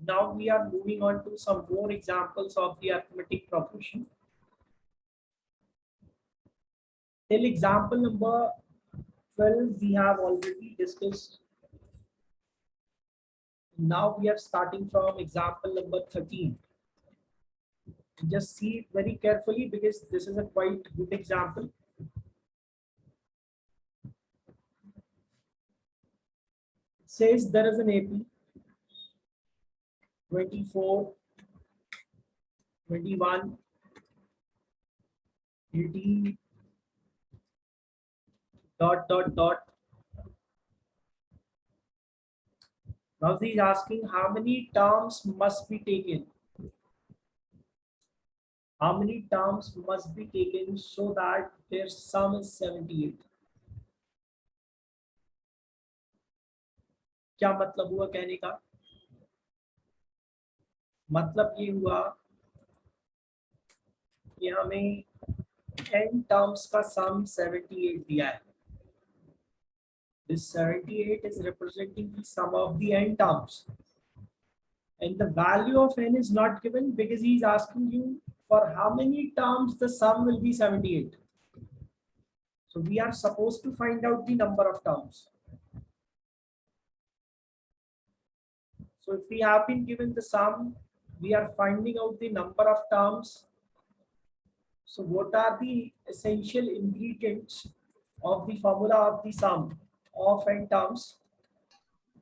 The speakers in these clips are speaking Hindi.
Now we are moving on to some more examples of the arithmetic progression. Till example number 12 we have already discussed. Now we are starting from example number 13. Just see it very carefully because this is a quite good example. It says there is an AP 24, 21, 18, dot dot dot. Now he is asking how many terms must be taken. How many terms must be taken so that their sum is 78? क्या मतलब हुआ कहने का? मतलब ये हुआ कि हमें n टर्म्स का सम 78 दिया है. This 78 is representing the sum of the n terms. And the value of n is not given because he is asking you for how many terms the sum will be 78. So we are supposed to find out the number of terms. So if we have been given the sum, we are finding out the number of terms. So what are the essential ingredients of the formula of the sum of n terms?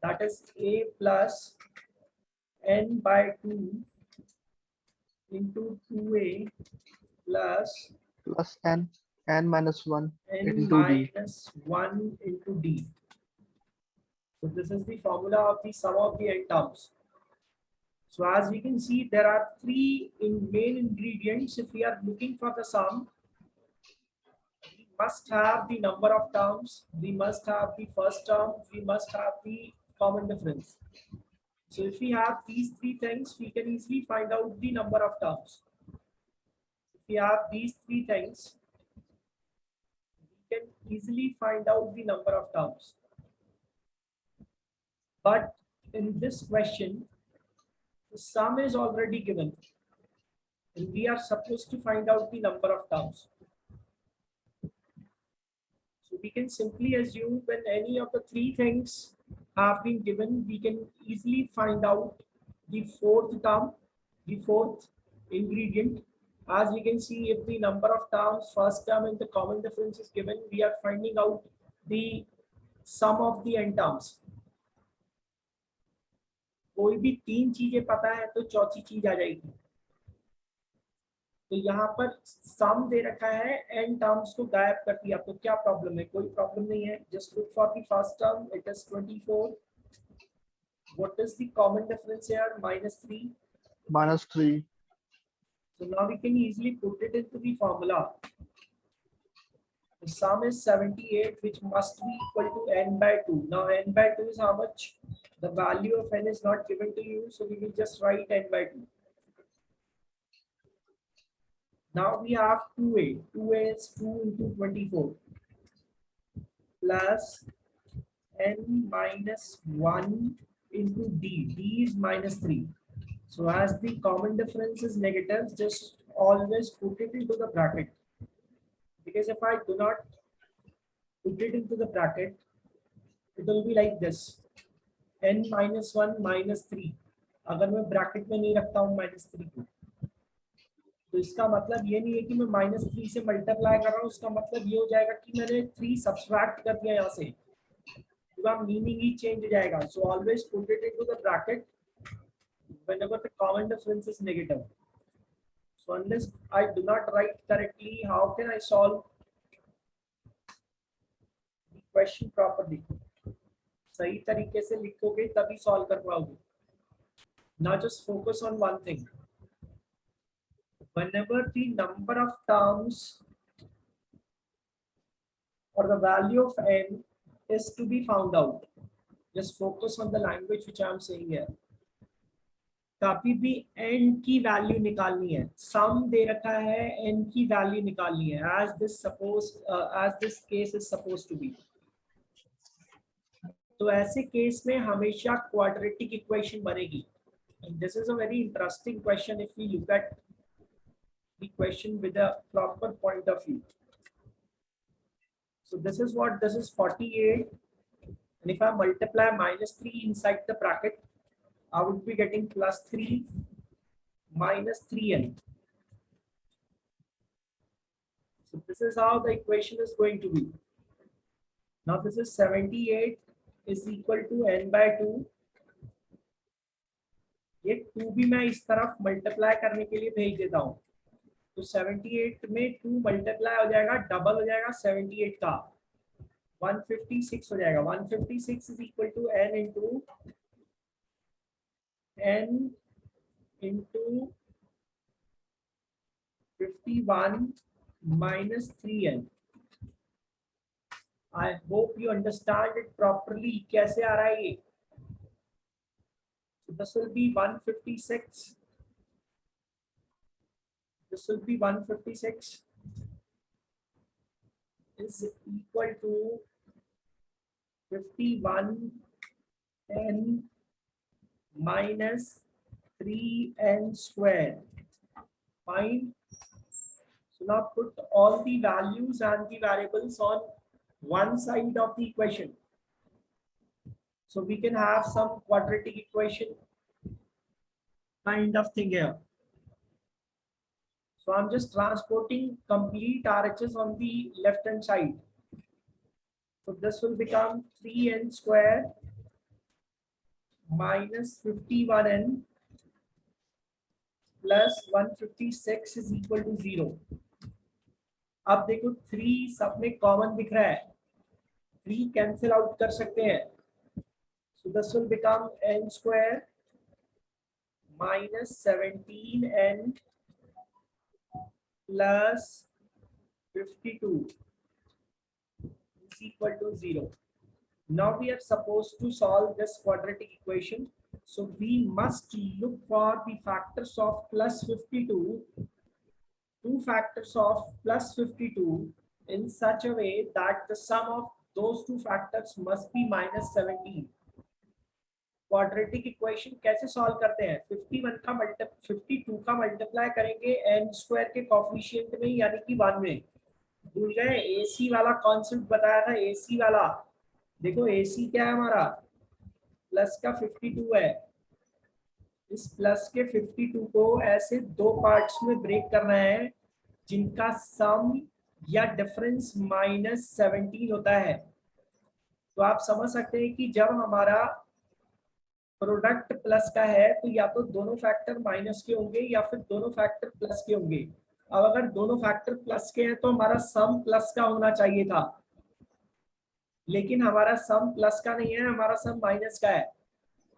That is a plus n by 2 into 2a plus n minus 1 n into d. minus 1 into d. So this is the formula of the sum of the n terms. So as we can see, there are three main ingredients. If we are looking for the sum, we must have the number of terms, we must have the first term, we must have the common difference. So if we have these three things, we can easily find out the number of terms. If we have these three things, we can easily find out the number of terms. But in this question, the sum is already given and we are supposed to find out the number of terms. So we can simply assume when any of the three things have been given, we can easily find out the fourth term, the fourth ingredient. As we can see, if the number of terms, first term and the common difference is given, we are finding out the sum of the n terms. कोई भी तीन चीजें पता है तो चौथी चीज आ जाएगी. तो यहाँ पर सम दे रखा है, n टर्म्स को गायब कर दिया, तो क्या प्रॉब्लम है? कोई प्रॉब्लम नहीं है. Just look for the first term, it is 24. What is the common difference here? -3. -3. So now we can easily put it into the formula. The sum is 78, which must be equal to n by 2. Now n by 2 is how much? The value of n is not given to you, so we will just write n by 2. Now we have 2a. 2a is 2 into 24 plus n minus 1 into d. d is -3. So as the common difference is negative, just always put it into the bracket. Because if I do not put it into the bracket, it will be like this. n minus 1 minus 3. अगर मैं ब्रैकेट में नहीं रखता हूँ -3 को, तो इसका मतलब ये नहीं है कि मैं -3 से मल्टीप्लाई कर रहा हूँ. उसका मतलब ये हो जाएगा कि मैंने 3 सब्सट्रैक्ट कर दिया यहाँ से. पूरा मीनिंग ही चेंज हो जाएगा. So always put it into the bracket whenever the common difference is negative. So unless I do not write correctly, how can I solve the question properly? सही तरीके से लिखोगे तभी सॉल्व कर पाओगे. Now just focus on one thing. Whenever the number of terms or the value of n is to be found out, just focus on the language which I am saying here. कभी भी n की वैल्यू निकालनी है. सम दे रखा है, n की वैल्यू निकालनी है. as this case is supposed to be. तो ऐसे केस में हमेशा क्वाड्रेटिक इक्वेशन बनेगी. And this is a very interesting question if we look at the question with a proper point of view. So this is what, this is 48. And if I multiply -3 inside the bracket, I would be getting +3 minus 3n. So this is how the equation is going to be. Now this is 78 is equal to n by 2. ये 2 भी मैं इस तरफ मल्टीप्लाई करने के लिए भेज देता हूँ. तो 78 में 2 मल्टीप्लाई हो जाएगा, डबल हो जाएगा 78 का, 156 हो जाएगा. 156 is equal to n into 51 minus 3n. I hope you understand it properly. कैसे आ रहा है ये? So this will be 156. This will be 156 is equal to 51n minus 3n square. Fine. So now put all the values and the variables on one side of the equation. So we can have some quadratic equation kind of thing here. So I'm just transporting complete RHS on the left hand side. So this will become 3n square minus 51n plus 156 is equal to 0. अब देखो 3 सब में कॉमन दिख रहा है, 3 कैंसिल आउट कर सकते हैं. So this will become n square minus 17n plus 52 is equal to 0. Now we are supposed to solve this quadratic equation. So we must look for the factors of plus 52, two factors of plus 52 in such a way that the sum of those two factors must be minus 17. Quadratic equation कैसे सॉल्व करते हैं? 52 का मल्टीप्लाई करेंगे n स्क्वायर के कोफिशिएंट में यानी कि 1 में. भूल गए AC वाला कॉन्सेप्ट बताया था. AC वाला देखो, AC क्या है हमारा, प्लस का 52 है. इस प्लस के 52 को ऐसे दो पार्ट्स में ब्रेक करना है जिनका सम या डिफरेंस -17 होता है. तो आप समझ सकते हैं कि जब हमारा प्रोडक्ट प्लस का है तो या तो दोनों फैक्टर माइनस के होंगे या फिर दोनों फैक्टर प्लस के होंगे. अब अगर दोनों फैक्टर प्लस के हैं तो हमारा सम प्लस का होना चाहिए था, लेकिन हमारा सम प्लस का नहीं है, हमारा सम माइनस का है.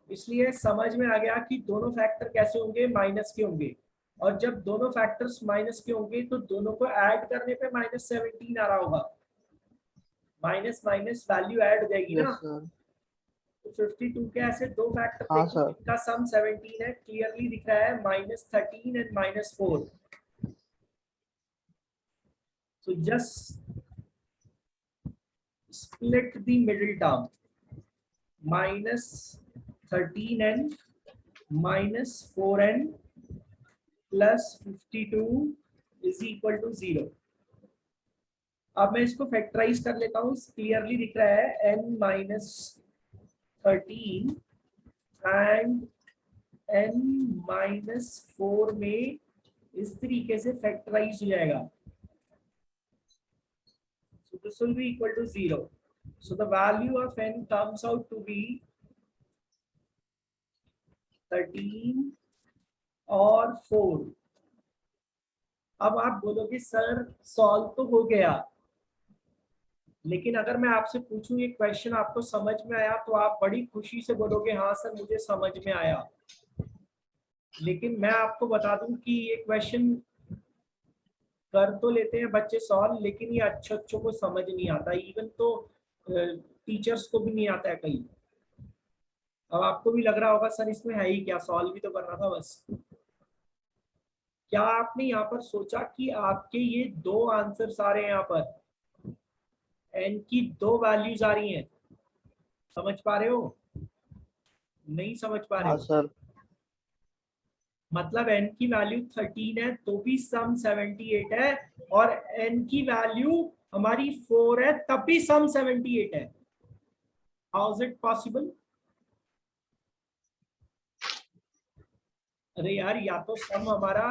इसलिए समझ में आ गया कि दोनों फैक्टर कैसे होंगे, माइनस के होंगे. और जब दोनों फैक्टर्स माइनस के होंगे तो दोनों को ऐड करने पे -17 आ रहा होगा. माइनस माइनस वैल्यू ऐड हो जाएगी ना. तो 52 के ऐसे दो फैक्टर देखो जिनका सम 17 है, क्लियरली दिख रहा है -13 and -4. So just split the middle term. -13n minus 4n plus 52 is equal to 0. अब मैं इसको फैक्टराइज कर लेता हूँ. क्लियरली दिख रहा है n minus 13 and n minus 4 में इस तरीके से फैक्टराइज हो जाएगा. So this will be equal to 0. So the value of n comes out to be 13 और 4. अब आप बोलोगे सर सॉल्व तो हो गया, लेकिन अगर मैं आपसे पूछूं ये क्वेश्चन आपको समझ में आया तो आप बड़ी खुशी से बोलोगे हाँ सर मुझे समझ में आया. लेकिन मैं आपको बता दूं कि ये क्वेश्चन कर तो लेते हैं बच्चे सॉल्व, लेकिन ये अच्छों को समझ नहीं आता. इवन तो टीचर्स को भी नहीं आता है कहीं. अब आपको भी लग रहा होगा सर इसमें है ही क्या, सॉल्व भी तो करना था बस. क्या आपने यहाँ पर सोचा कि आपके ये दो आंसर्स आ रहे हैं, यहाँ पर n की दो वैल्यूज आ रही हैं. समझ पा रहे हो? नहीं समझ पा रहे हो? सर मतलब n की वैल्यू 13 है तो भी सम 78 है, और n की वैल्यू हमारी 4 है तब भी सम 78 है। How is it possible? अरे यार, या तो सम हमारा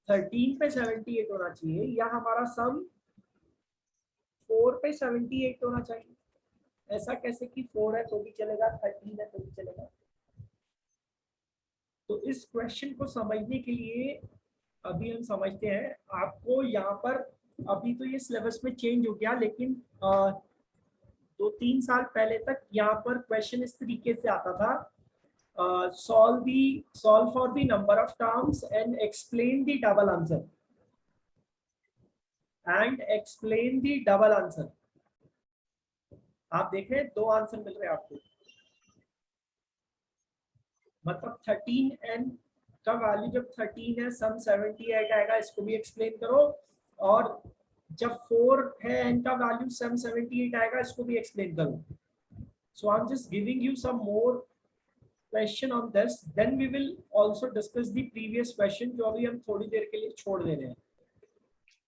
13 पे 78 होना चाहिए, या हमारा सम 4 पे 78 होना चाहिए। ऐसा कैसे कि 4 है तो भी चलेगा, 13 है तो भी चलेगा? तो इस क्वेश्चन को समझने के लिए अभी हम समझते हैं। आपको यहाँ पर, अभी तो ये सिलेबस में चेंज हो गया, लेकिन 2-3 साल पहले तक यहाँ पर क्वेश्चन इस तरीके से आता था, solve for the number of terms and explain the double answer, आप देख रहे हैं 2 आंसर मिल रहे हैं आपको। मतलब 13n का वैल्यू जब 13 है, सम 78 आएगा, इसको भी एक्सप्लेन करो, और जब 4 है n का वैल्यू, सम 78 आएगा, इसको भी एक्सप्लेन करो। So I'm just giving you some more question on this, then we will also discuss the previous question जो अभी हम थोड़ी देर के लिए छोड़ दे रहे हैं।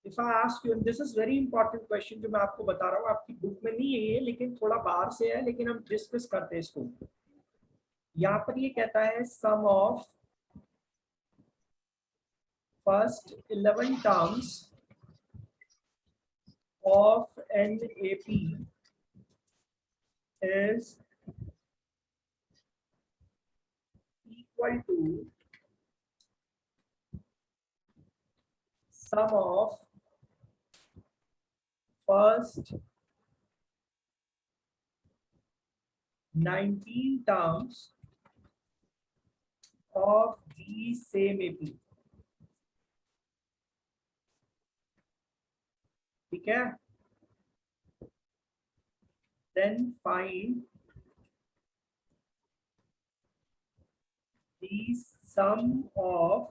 If I ask you, and this is very important question जो मैं आपको बता रहा हूँ, आपकी बुक में नहीं है ये, लेकिन थोड़ा बाहर से है, लेकिन हम डिस्कस करते हैं इसको। यहाँ पर ये कहता है sum of first 11 terms of NAP is equal to sum of first 19 terms of the same AP। ठीक है? Then find the sum of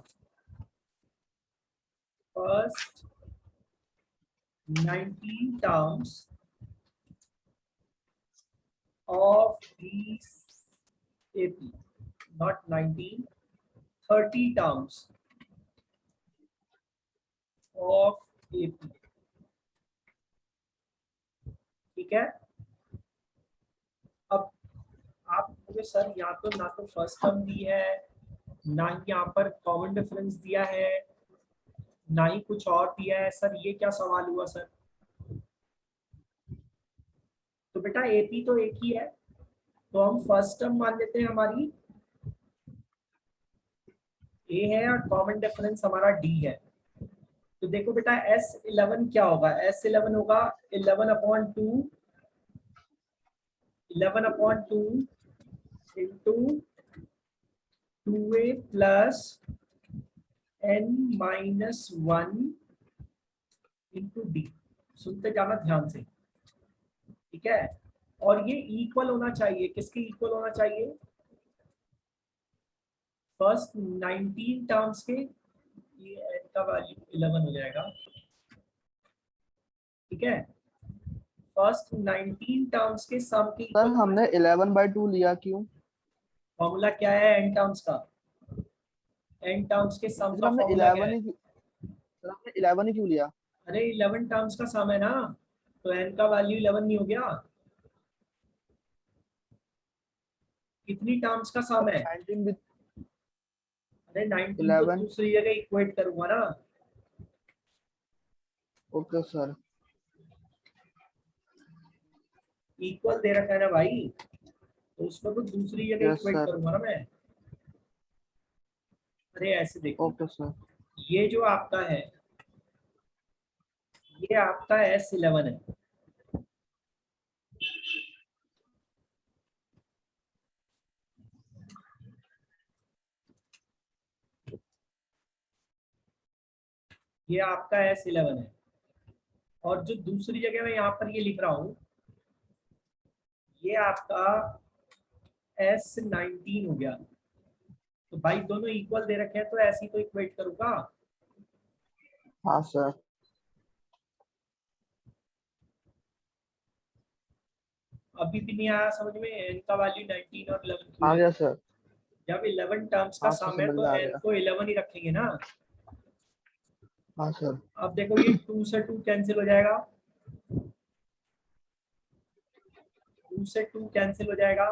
first 19 terms of these AP, not 19, 30 terms of AP। ठीक है? अब आप बोले सर यहाँ तो ना तो फर्स्ट टर्म दी है, ना ही यहाँ पर कॉमन डिफरेंस दिया है, ना ही कुछ और दिया है, सर ये क्या सवाल हुआ सर? तो बेटा एपी तो एक ही है, तो हम फर्स्ट टर्म मान लेते हैं हमारी ए है, और कॉमन डिफरेंस हमारा डी है। तो देखो बेटा S11 क्या होगा? S11 होगा 11/2 into 2a plus n-1 into D. सुनते जाना ध्यान से, ठीक है? और ये इक्वल होना चाहिए, किसके इक्वल होना चाहिए? फर्स्ट 19 टर्म्स के, ये n का वैल्यू 11 हो जाएगा, ठीक है? फर्स्ट 19 टर्म्स के सम के सर इक्वल। हमने 11/2 लिया क्यों? फॉर्मूला क्या है n टर्म्स का? n टर्म्स के सम सर का हमने फॉर्मूला क्या 11 है? ही सर हमने 11 ही क्यों लिया? अरे 11 टर्म्स का सम है ना, तो n का वैल्यू 11 नहीं हो गया? कितनी टर्म्स का सम है? 19 विद अरे 19 तो 11। दूसरी जगह इक्वेट करूंगा ना। Okay sir. इक्वल दे रखा है ना भाई, तो उसको तो दूसरी जगह यस इक्वेट सर। करूंगा ना मैं। अरे ऐसे देखो, ओके सर। ये जो आपका है, ये आपका S11 है, ये आपका S11 है, और जो दूसरी जगह मैं यहाँ पर ये लिख रहा हूँ, ये आपका S19 हो गया। तो भाई दोनों इक्वल दे रखे हैं, तो ऐसे ही तो इक्वेट करूंगा। हाँ सर। अभी भी नहीं आया समझ में? n का वैल्यू 19 और 11 क्यों आ है? गया सर। जब 11 टर्म्स का हाँ सर सम है समझ तो में आ n गया। को 11 ही रखेंगे ना। हाँ सर। अब देखो ये 2 से 2 कैंसिल हो जाएगा, 2 से 2 कैंसिल हो जाएगा।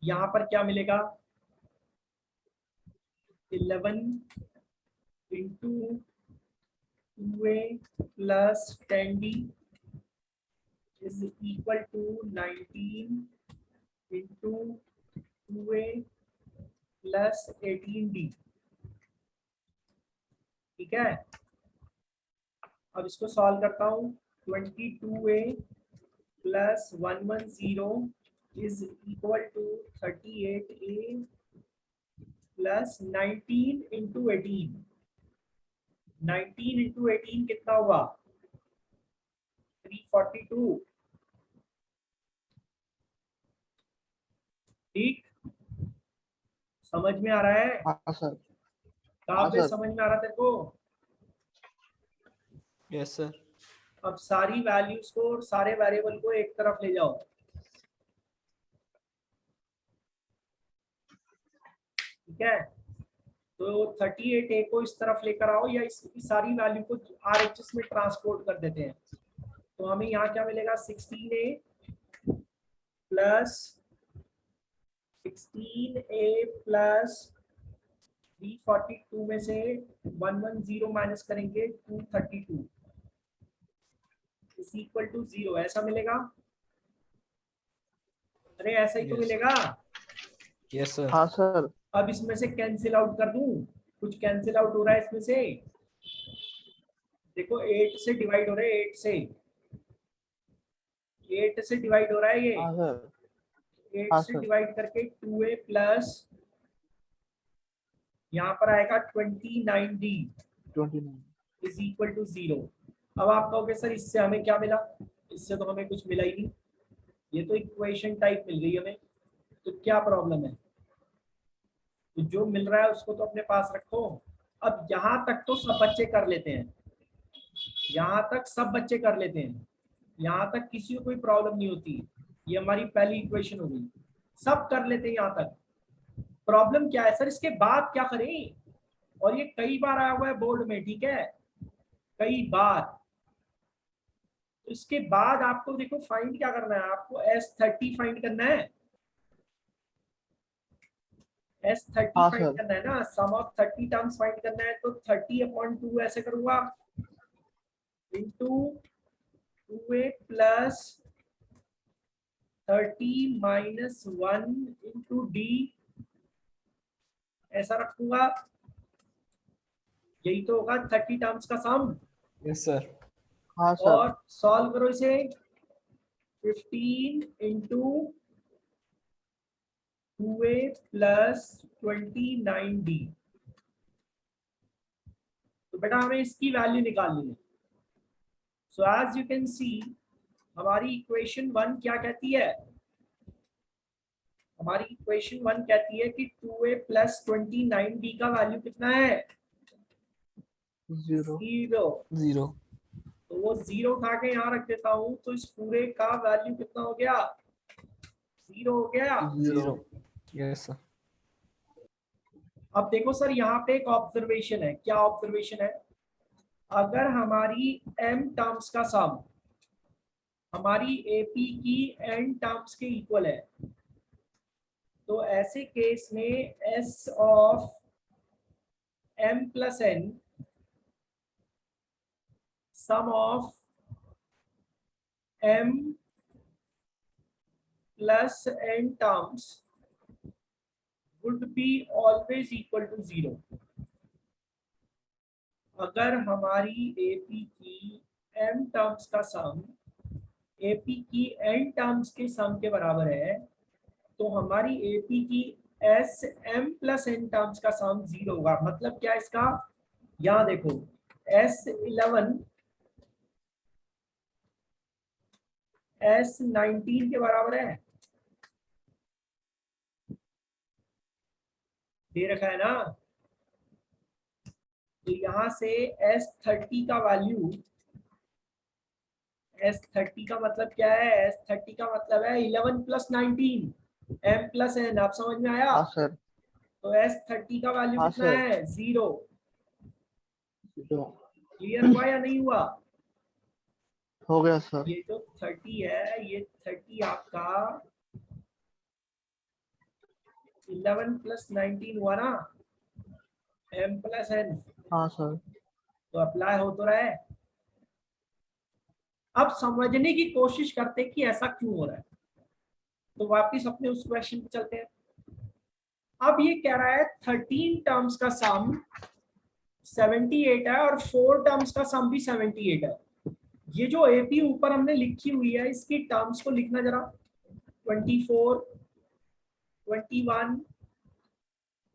यहाँ पर क्या मिलेगा, 11 into 2a plus 10d is equal to 19 into 2a plus 18d। ठीक है, अब इसको सॉल्व करता हूँ। 22a plus 110 is equal to 38a plus 19 into 18। 19 into 18 कितना हुआ, 342। ठीक, समझ में आ रहा है? हाँ सर। कहाँ हाँ पे सर। समझ में आ रहा तेरे को? Yes sir. अब सारी वैल्यूज को और सारे वेरिएबल को एक तरफ ले जाओ। ठीक है, तो 38a को इस तरफ लेकर आओ या इसकी सारी वैल्यू को RHS में ट्रांसपोर्ट कर देते हैं। तो हमें यहाँ क्या मिलेगा, 16a प्लस 16a प्लस 342 में से 110 माइनस करेंगे 232 इज इक्वल टू 0, ऐसा मिलेगा। अरे ऐसा ही तो Yes. मिलेगा। Yes sir. हाँ सर। अब इसमें से कैंसिल आउट कर दूं, कुछ कैंसिल आउट हो रहा है इसमें से। देखो 8 से डिवाइड हो रहा है, 8 से डिवाइड हो रहा है ये। हाँ सर। 8 हाँ से सर। डिवाइड करके 2a प्लस यहाँ पर आएगा 29d 29। Is equal to 0। अब आप कहोगे सर इससे हमें क्या मिला, इससे तो हमें कुछ मिला ही नहीं, ये तो इक्वेशन टाइप मिल गई हमें, तो क्या प्रॉब्लम है? तो जो मिल रहा है उसको तो अपने पास रखो। अब यहाँ तक तो सब बच्चे कर लेते हैं, यहाँ तक सब बच्चे कर लेते हैं, यहाँ तक किसी को कोई प्रॉब्लम नहीं होती। ये हमारी पहली इक्वेशन हो गई, सब कर लेते हैं यहाँ तक। प्रॉब्लम क्या है सर, इसके बाद क्या करें? और ये कई बार आया हुआ है बोर्ड में, ठीक है, कई बार। तो इसके बाद आपको देखो फाइंड क्या करना है, आपको S30 फाइंड करना है। S30 हाँ फाइंड सर। करना है ना, सम ऑफ 30 टर्म्स फाइंड करना है। तो 30/2 ऐसे करूंगा into 2a plus 30 minus 1 into d ऐसा रखूंगा। यही तो होगा 30 टर्म्स का सम। Yes sir. हाँ सर। और सॉल्व करो इसे, 15 इंटू 2a प्लस 29d। तो बेटा हमें इसकी वैल्यू निकालनी है। So as you can see हमारी इक्वेशन 1 क्या कहती है, हमारी इक्वेशन 1 कहती है कि 2a प्लस 29d का वैल्यू कितना है, 0। 0। तो वो 0 उठा के यहाँ रख देता हूँ, तो इस पूरे का वैल्यू कितना हो गया, 0 हो गया। 0। Yes sir. अब देखो सर यहाँ पे एक ऑब्जर्वेशन है, क्या ऑब्जर्वेशन है, अगर हमारी m टर्म्स का सम हमारी AP की n टर्म्स के इक्वल है, तो ऐसे केस में S of m plus n sum of m plus n terms would be always equal to 0। अगर हमारी AP की m टर्म्स का सम AP की n टर्म्स के सम के बराबर है, तो हमारी AP की SM प्लस n टर्म्स का सम 0 होगा। मतलब क्या इसका, यहाँ देखो S11 S19 के बराबर है, दे रखा है ना। तो यहाँ से S30 का वैल्यू, S30 का मतलब क्या है, S30 का मतलब है 11 प्लस 19। m प्लस n, आप समझ में आया? हाँ सर। तो S30 का वैल्यू हाँ कितना सर। है? 0। 0 क्लियर हुआ या नहीं हुआ? हो गया सर। ये जो 30 है, ये 30 आपका 11 प्लस 19 हुआ ना, m प्लस n। हाँ सर। तो अप्लाई हो तो रहा है। अब समझने की कोशिश करते हैं कि ऐसा क्यों हो रहा है। तो वापिस अपने उस क्वेश्चन पे चलते हैं। अब ये कह रहा है 13 टर्म्स का सम 78 है और 4 टर्म्स का सम भी 78 है। ये जो एपी ऊपर हमने लिखी हुई है, इसकी टर्म्स को लिखना जरा। 24, 21,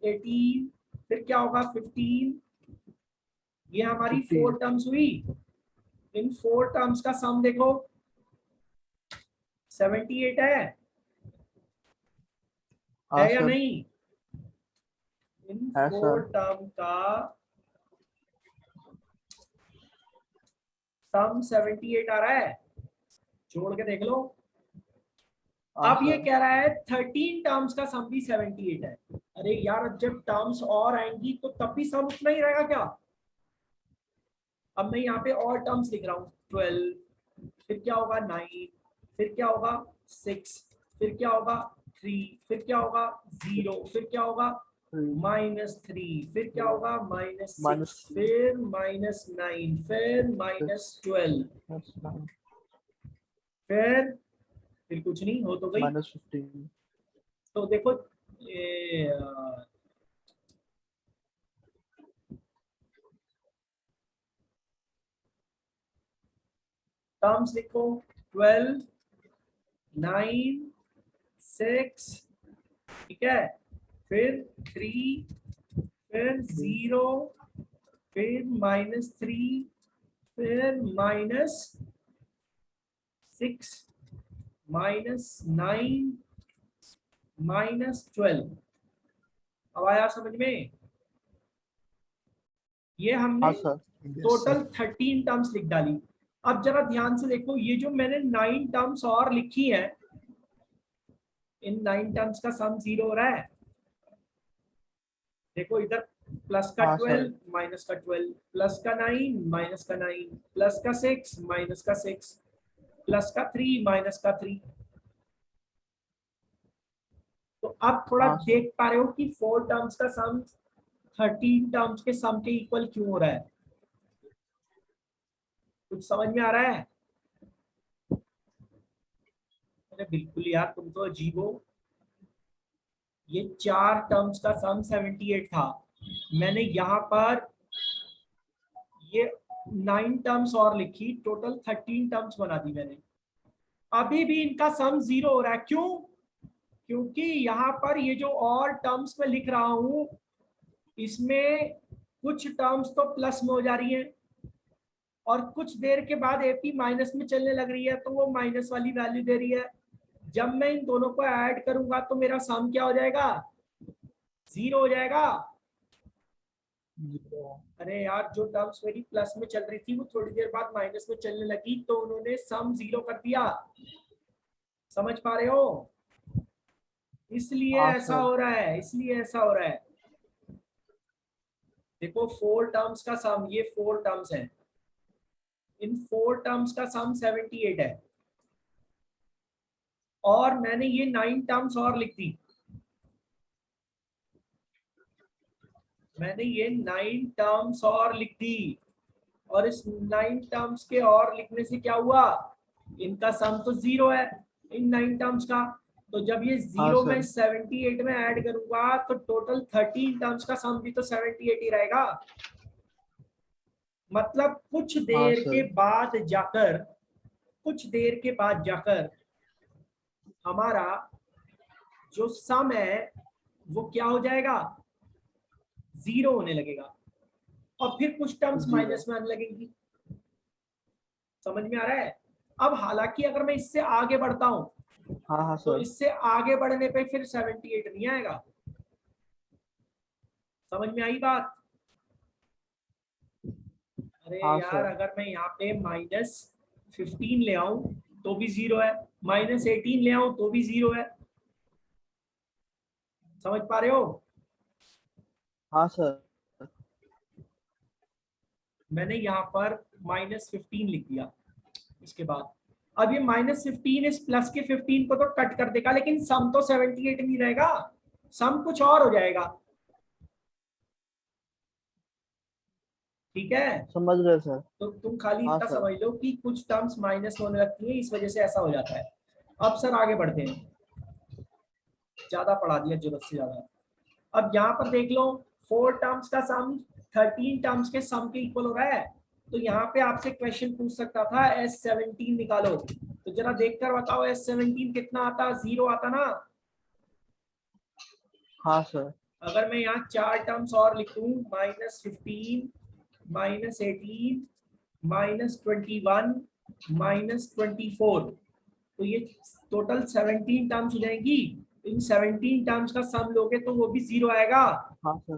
18, फिर क्या होगा 15। ये हमारी 4 15। टर्म्स हुई। इन 4 टर्म्स का सम देखो 78 हाँ है या सर। नहीं? इन है 4 सर। टर्म का सम 78 आ रहा है। जोड़ के देख लो। हाँ अब ये सर। कह रहा है 13 टर्म्स का सम भी 78 है। अरे यार, जब टर्म्स और आएंगी तो तब भी सम उतना ही रहेगा क्या? अब मैं यहाँ पे और टर्म्स लिख रहा हूँ 12, फिर क्या होगा 9, फिर क्या होगा 6, फिर क्या होगा 3, फिर क्या होगा 0, फिर क्या होगा -3, फिर क्या होगा -6, -3 फिर -9, फिर -12, फिर कुछ नहीं हो तो गई। -15। तो देखो ये टर्म्स लिखो 12, 9, 6, ठीक है, फिर 3, फिर 0, फिर -3, फिर -6, -9, -12। अब आया समझ में? ये हमने हाँ sir. Yes sir. Total 13 terms लिख डाली। अब जरा ध्यान से देखो, ये जो मैंने 9 टर्म्स और लिखी है, इन 9 टर्म्स का सम 0 हो रहा है। देखो इधर प्लस का हाँ सर। 12, माइनस का 12, प्लस का 9, माइनस का 9, प्लस का 6, माइनस का 6, प्लस का 3, माइनस का 3। तो अब थोड़ा हाँ सर। देख पा रहे हो कि 4 टर्म्स का सम 13 टर्म्स के सम के इक्वल क्यों हो रहा है? कुछ समझ में आ रहा है? अरे बिल्कुल यार, तुम तो अजीब हो। ये 4 टर्म्स का सम 78 था। मैंने यहाँ पर ये 9 टर्म्स और लिखी, टोटल 13 टर्म्स बना दी मैंने। अभी भी इनका सम 0 हो रहा है। क्यों? क्योंकि यहाँ पर ये जो और टर्म्स में लिख रहा हूं, इसमें कुछ टर्म्स तो प्लस में हो जा रही हैं और कुछ देर के बाद एपी माइनस में चलने लग रही है, तो वो माइनस वाली वैल्यू दे रही है। जब मैं इन दोनों को ऐड करूंगा तो मेरा सम क्या हो जाएगा? 0 हो जाएगा। अरे यार, जो टर्म्स मेरी प्लस में चल रही थी वो थोड़ी देर बाद माइनस में चलने लगी, तो उन्होंने सम 0 कर दिया। समझ पा रहे हो? इसलिए हाँ ऐसा सर। हो रहा है, इसलिए ऐसा हो रहा है। देखो 4 टर्म्स का सम, ये 4 टर्म्स है, इन 4 टर्म्स का सम 78 है। और मैंने ये 9 टर्म्स और लिख दी। मैंने ये 9 टर्म्स और लिख दी, और इस 9 टर्म्स के और लिखने से क्या हुआ? इनका सम तो 0 है, इन 9 टर्म्स का। तो जब ये हाँ 0 मैं सर। 78 में ऐड करूंगा तो टोटल 13 टर्म्स का सम भी तो 78 ही रहेगा। मतलब हाँ सर। कुछ देर के बाद जाकर हमारा जो सम है वो क्या हो जाएगा? 0 होने लगेगा, और फिर कुछ टर्म्स 0। माइनस में आने लगेंगी। समझ में आ रहा है? अब हालांकि अगर मैं इससे आगे बढ़ता हूं, हाँ हाँ तो सर। इससे आगे बढ़ने पे फिर 78 नहीं आएगा। समझ में आई बात? अरे हाँ यार, सर। अगर मैं यहाँ पे -15 ले आऊं तो भी 0 है, -18 ले आऊं तो भी 0 है। समझ पा रहे हो? हाँ सर। मैंने यहाँ पर -15 लिख दिया। इसके बाद अब ये -15 इस प्लस के 15 को तो कट कर देगा, लेकिन सम तो 78 नहीं रहेगा, सम कुछ और हो जाएगा। ठीक है, समझ गए सर। तो तुम खाली हाँ इतना सर। समझ लो कि कुछ टर्म्स माइनस होने लगती है, इस वजह से ऐसा हो जाता है। अब सर आगे बढ़ते हैं, ज्यादा पढ़ा दिया जरूरत से ज्यादा। अब यहाँ पर देख लो, 4 टर्म्स का सम 13 टर्म्स के सम के इक्वल हो रहा है। तो यहाँ पे आपसे क्वेश्चन पूछ सकता था S17 निकालो, तो जरा देखकर बताओ S17 कितना आता, 0 आता ना। हाँ सर। अगर मैं यहाँ 4 टर्म्स और लिखूं, -15, -18, -21, -24, तो ये टोटल 17 टर्म्स हो जाएंगी। इन 17 टर्म्स का सम लोगे तो वो भी 0 आएगा। हाँ सर।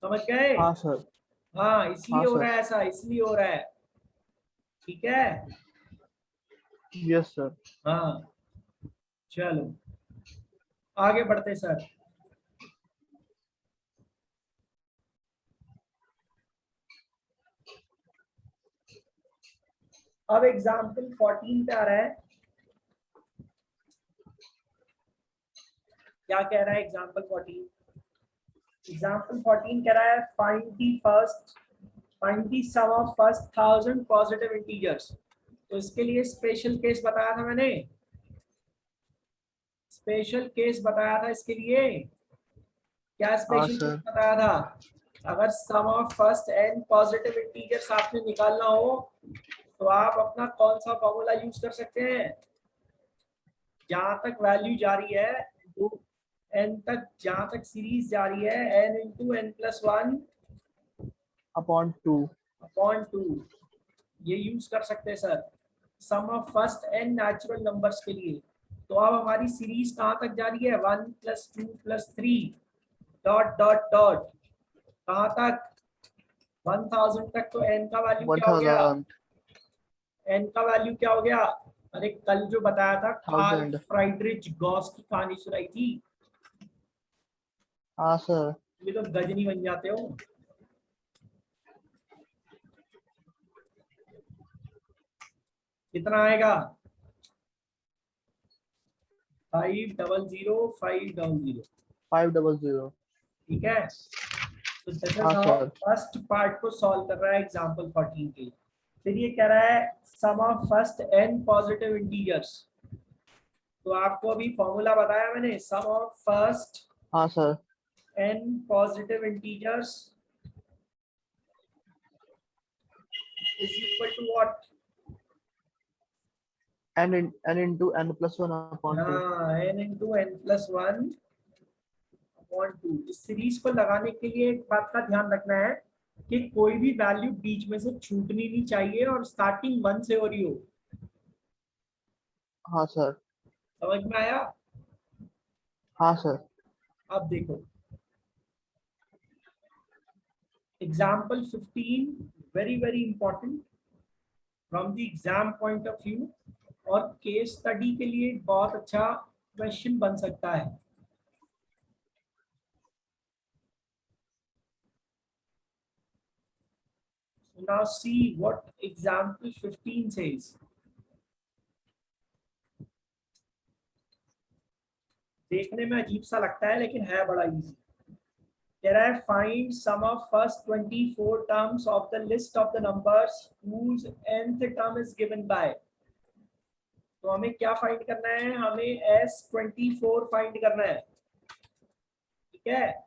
समझ गए? हाँ सर। हाँ, इसलिए हाँ हो सर। रहा है ऐसा, इसलिए हो रहा है। ठीक है, यस सर। हाँ, चलो आगे बढ़ते सर। अब एग्जाम्पल 14 पे आ रहा है। क्या कह रहा है एग्जाम्पल 14? एग्जाम्पल 14 कह रहा है find the sum of first 1000 positive integers. तो इसके लिए स्पेशल केस बताया था मैंने, स्पेशल केस बताया था इसके लिए। क्या हाँ स्पेशल केस सर। बताया था? अगर sum of first n positive integers आपने निकालना हो तो आप अपना कौन सा फॉर्मूला यूज कर सकते हैं? जहां तक वैल्यू जारी है, n तक, जहां तक सीरीज जारी है, n into n+1 upon 2। Upon 2, ये यूज कर सकते हैं sir sum of first n natural numbers के लिए। तो अब हमारी सीरीज कहां तक जारी है? 1 + 2 + 3 डॉट डॉट डॉट, कहां तक? 1000 तक। तो n का वैल्यू क्या हो गया? 1000। n का वैल्यू क्या हो गया? अरे कल जो बताया था, कार्ल 1000। फ्राइडरिच गॉस की कहानी सुनाई थी, हाँ सर। ये तो गजनी बन जाते हो। कितना आएगा? 500500। 500। ठीक है, तो दिस इज हाँ हाउ सर। फर्स्ट पार्ट को सॉल्व कर रहा है एग्जांपल 14 के। फिर ये कह रहा है sum of first n positive integers. तो आपको अभी फॉर्मूला बताया मैंने, सम ऑफ फर्स्ट हाँ sir. n positive integers is equal to what? n into n+1 upon 2। हाँ, n इंटू n+1 अपॉन 2। इस सीरीज को लगाने के लिए एक बात का ध्यान रखना है कि कोई भी वैल्यू बीच में से छूटनी नहीं चाहिए और स्टार्टिंग 1 से हो रही हो। हाँ सर। समझ में आया? हाँ सर। अब देखो example 15, very very important from the exam point of view, और केस स्टडी के लिए बहुत अच्छा क्वेश्चन बन सकता है। Now see what example 15 says. देखने में अजीब सा लगता है लेकिन है बड़ा इजी। कह रहा है find sum of first 24 terms of the list of the numbers whose nth term is given by। तो हमें क्या फाइंड करना है? हमें S24 फाइंड करना है। ठीक है,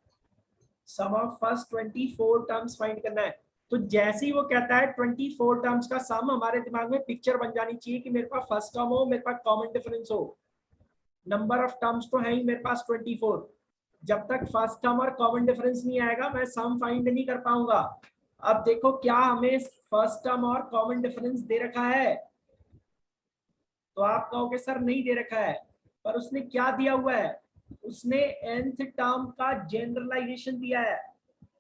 sum of first 24 terms find करना है। तो जैसे ही वो कहता है 24 टर्म्स का सम, हमारे दिमाग में पिक्चर बन जानी चाहिए कि मेरे पास फर्स्ट टर्म हो, मेरे पास कॉमन डिफरेंस हो। नंबर ऑफ टर्म्स तो है ही मेरे पास 24। जब तक फर्स्ट टर्म और कॉमन डिफरेंस नहीं आएगा मैं सम फाइंड नहीं कर पाऊंगा। अब देखो, क्या हमें फर्स्ट टर्म और कॉमन डिफरेंस दे रखा है? तो आप कहोगे सर नहीं दे रखा है, पर उसने क्या दिया हुआ है? उसने nth टर्म का जनरलाइजेशन दिया है।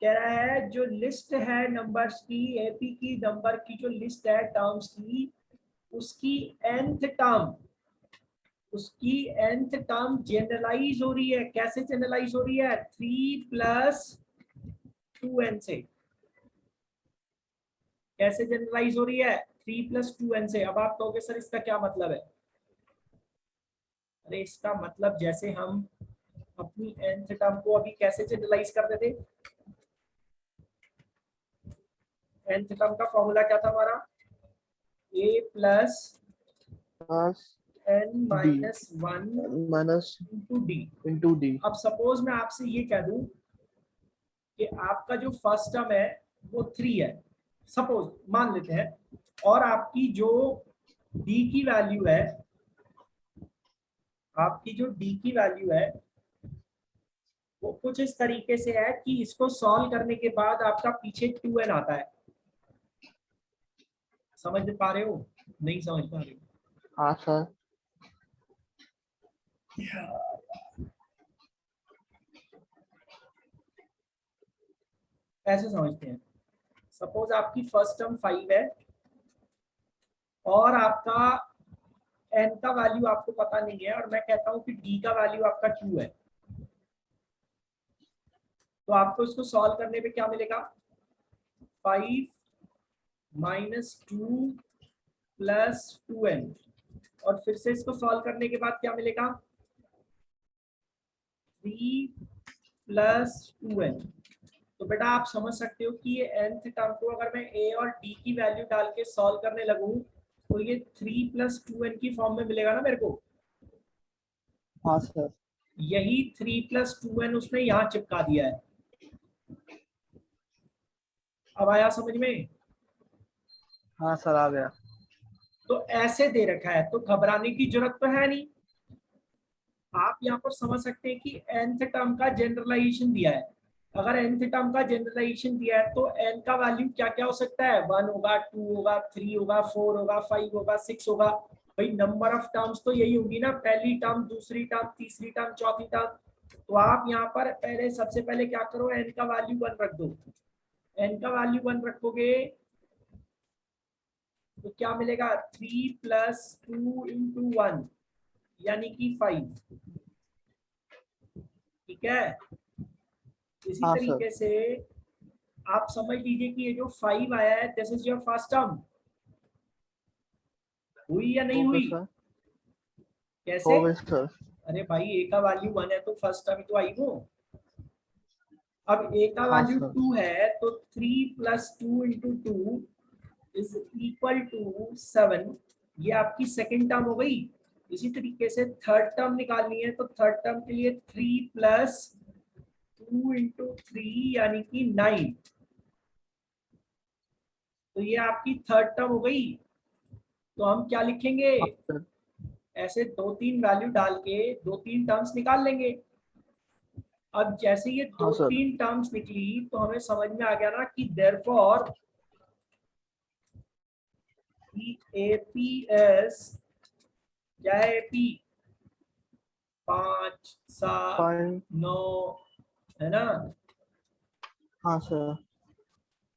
कह रहा है जो लिस्ट है नंबर्स की, एपी की नंबर की जो लिस्ट है टर्म्स की, उसकी nth टर्म उसकी nth टर्म जनरलाइज हो रही है। कैसे जनरलाइज हो रही है? 3 प्लस 2n से। कैसे जनरलाइज हो रही है? 3 प्लस 2n से। अब आप कहोगे सर इसका क्या मतलब है? अरे इसका मतलब जैसे हम अपनी nth टर्म को अभी कैसे जनरलाइज करते थे? nth टर्म का फॉर्मूला क्या था हमारा? a plus plus n minus 1 minus into D. Into D. अब सपोज मैं आपसे ये कह दूं कि आपका जो फर्स्ट टर्म है वो 3 है, सपोज मान लेते हैं, और आपकी जो डी की वैल्यू है, आपकी जो डी की वैल्यू है वो कुछ इस तरीके से है कि इसको सॉल्व करने के बाद आपका पीछे 2n आता है। समझ पा रहे हो? नहीं समझ पा रहे हो? हाँ सर। ऐसे समझते हैं। सपोज आपकी फर्स्ट टर्म 5 है और आपका n का वैल्यू आपको पता नहीं है, और मैं कहता हूं कि d का वैल्यू आपका 2 है, तो आपको इसको सॉल्व करने पे क्या मिलेगा? 5 माइनस 2 प्लस 2n, और फिर से इसको सॉल्व करने के बाद क्या मिलेगा? 3 प्लस 2n। तो बेटा आप समझ सकते हो कि ये nth टर्म को अगर मैं a और d की वैल्यू डाल के सॉल्व करने लगूं तो ये 3 प्लस 2n की फॉर्म में मिलेगा ना मेरे को। हाँ सर। यही 3 प्लस 2n उसने यहाँ चिपका दिया है। अब आया समझ में? हाँ सर आ गया। तो ऐसे दे रखा है तो घबराने की जरूरत तो है नहीं। आप यहाँ पर समझ सकते हैं कि nth टर्म का जनरलाइजेशन दिया है। अगर nth टर्म का जनरलाइजेशन दिया है तो n का वैल्यू क्या क्या हो सकता है? 1 होगा, 2 होगा, 3 होगा, 4 होगा, 5 होगा, 6 होगा। भाई नंबर ऑफ टर्म्स तो यही होगी ना, पहली टर्म, दूसरी टर्म, तीसरी टर्म, चौथी टर्म। तो आप यहाँ पर पहले सबसे पहले क्या करो, n का वैल्यू 1 रख दो। n का वैल्यू 1 रखोगे तो क्या मिलेगा? 3 प्लस 2 इंटू 1 यानी कि 5। ठीक है? इसी हाँ सर। तरीके से आप समझ लीजिए कि ये जो 5 आया है this is your first term. हुई या नहीं ओके हुई? सर। कैसे? हो गए सर। अरे भाई ए का वैल्यू 1 है तो फर्स्ट टर्म तो आई वो। अब ए का हाँ वैल्यू सर। 2 है तो 3 plus 2 into 2 is equal to 7। ये आपकी सेकेंड टर्म हो गई। इसी तरीके से थर्ड टर्म निकालनी है तो थर्ड टर्म के लिए 3 प्लस 2 इंटू 3 यानी कि 9। तो ये आपकी थर्ड टर्म हो गई। तो हम क्या लिखेंगे? हाँ सर। ऐसे 2-3 वैल्यू डाल के 2-3 टर्म्स निकाल लेंगे। अब जैसे ये हाँ सर। 2-3 टर्म्स निकली तो हमें समझ में आ गया ना कि देयरफॉर एपीएस क्या है? एपी 5 7 5। 9 है ना, हाँ सर।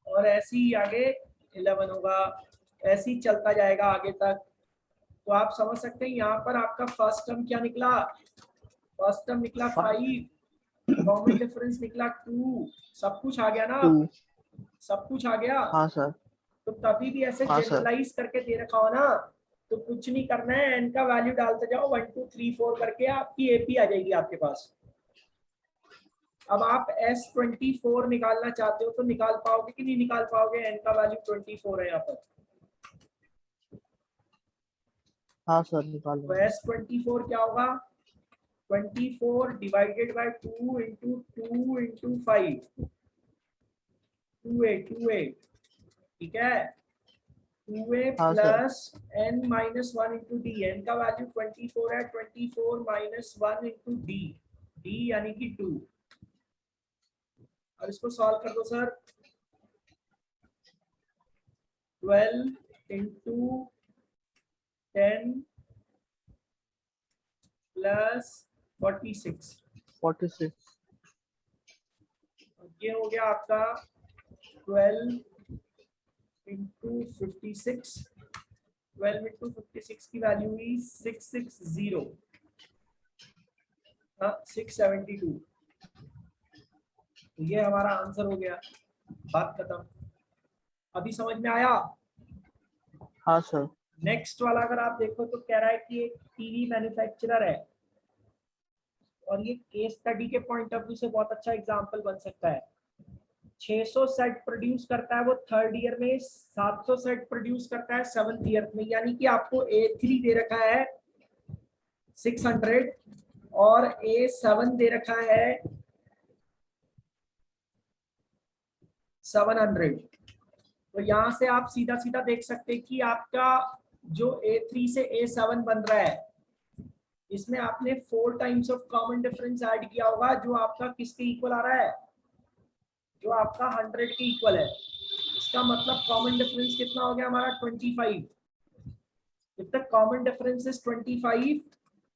और ऐसे ही आगे 11 होगा, ऐसे ही चलता जाएगा आगे तक। तो आप समझ सकते हैं यहाँ पर आपका फर्स्ट टर्म क्या निकला? फर्स्ट टर्म निकला 5, कॉमन डिफरेंस निकला 2। सब कुछ आ गया ना? 2। सब कुछ आ गया। हाँ सर। तो कभी भी ऐसे हाँ सर। जनरलाइज करके दे रखा हो ना तो कुछ नहीं करना है, एन का वैल्यू डालते जाओ 1 2 3 4 करके आपकी एपी आ जाएगी आपके पास। अब आप S24 निकालना चाहते हो तो निकाल पाओगे कि नहीं निकाल पाओगे? एन का वैल्यू 24 है यहाँ पर। हाँ सर निकाल तो लेंगे। S24 क्या होगा? 24 divided by 2 into 2 into 5, 2a। ठीक है? 2a हाँ सर। Plus n minus 1 into d. N का वैल्यू 24 है, 24 माइनस 1 इंटू डी, डी यानी कि 2। अब इसको सॉल्व कर दो सर। 12 into 10 plus 46। 46। ये हो गया आपका 12 इंटू 56। 12 इंटू 56 की वैल्यू हुई 660। हाँ 672। तो ये हमारा आंसर हो गया, बात खत्म। अभी समझ में आया? हाँ सर। नेक्स्ट वाला अगर आप देखो तो कह रहा है कि एक टीवी मैन्युफैक्चरर है और ये केस स्टडी के पॉइंट ऑफ व्यू से बहुत अच्छा एग्जांपल बन सकता है। 600 सेट प्रोड्यूस करता है वो थर्ड ईयर में, 700 सेट प्रोड्यूस करता है सेवंथ ईयर में, यानी कि आपको A3 दे रखा है 600 और A7 दे रखा है 700। तो यहां से आप सीधा सीधा देख सकते हैं कि आपका जो A3 से A7 बन रहा है इसमें आपने 4 times of common difference add किया होगा, जो आपका किसके इक्वल आ रहा है, जो आपका 100 के इक्वल है। इसका मतलब कॉमन डिफरेंस कितना हो गया हमारा 25। If the common difference is 25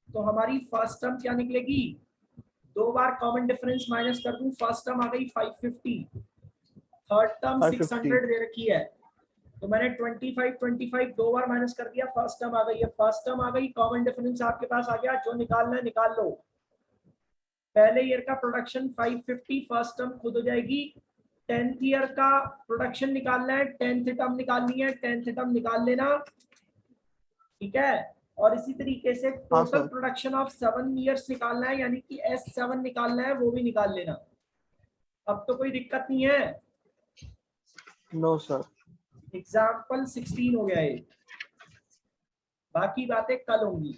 तो हमारी फर्स्ट टर्म क्या निकलेगी, 2 बार कॉमन डिफरेंस माइनस कर दूं, फर्स्ट टर्म आ गई 550, थर्ड टर्म 550 600 दे रखी है, तो मैंने 25 2 बार माइनस कर दिया, फर्स्ट टर्म आ गई है, फर्स्ट टर्म आ गई, कॉमन डिफरेंस आपके पास आ गया, जो निकालना है निकाल लो। पहले ईयर का प्रोडक्शन 550, फर्स्ट टर्म खुद हो जाएगी। 10th ईयर का प्रोडक्शन निकालना है, 10th टर्म निकालनी है, 10th टर्म निकाल लेना, ठीक है। और इसी तरीके से हाँ total sir. Production of 7 years निकालना है, यानी कि S7 निकालना है, वो भी निकाल लेना। अब तो कोई दिक्कत नहीं है। No sir. एग्जाम्पल 16 हो गया है, बाकी बातें कल होंगी।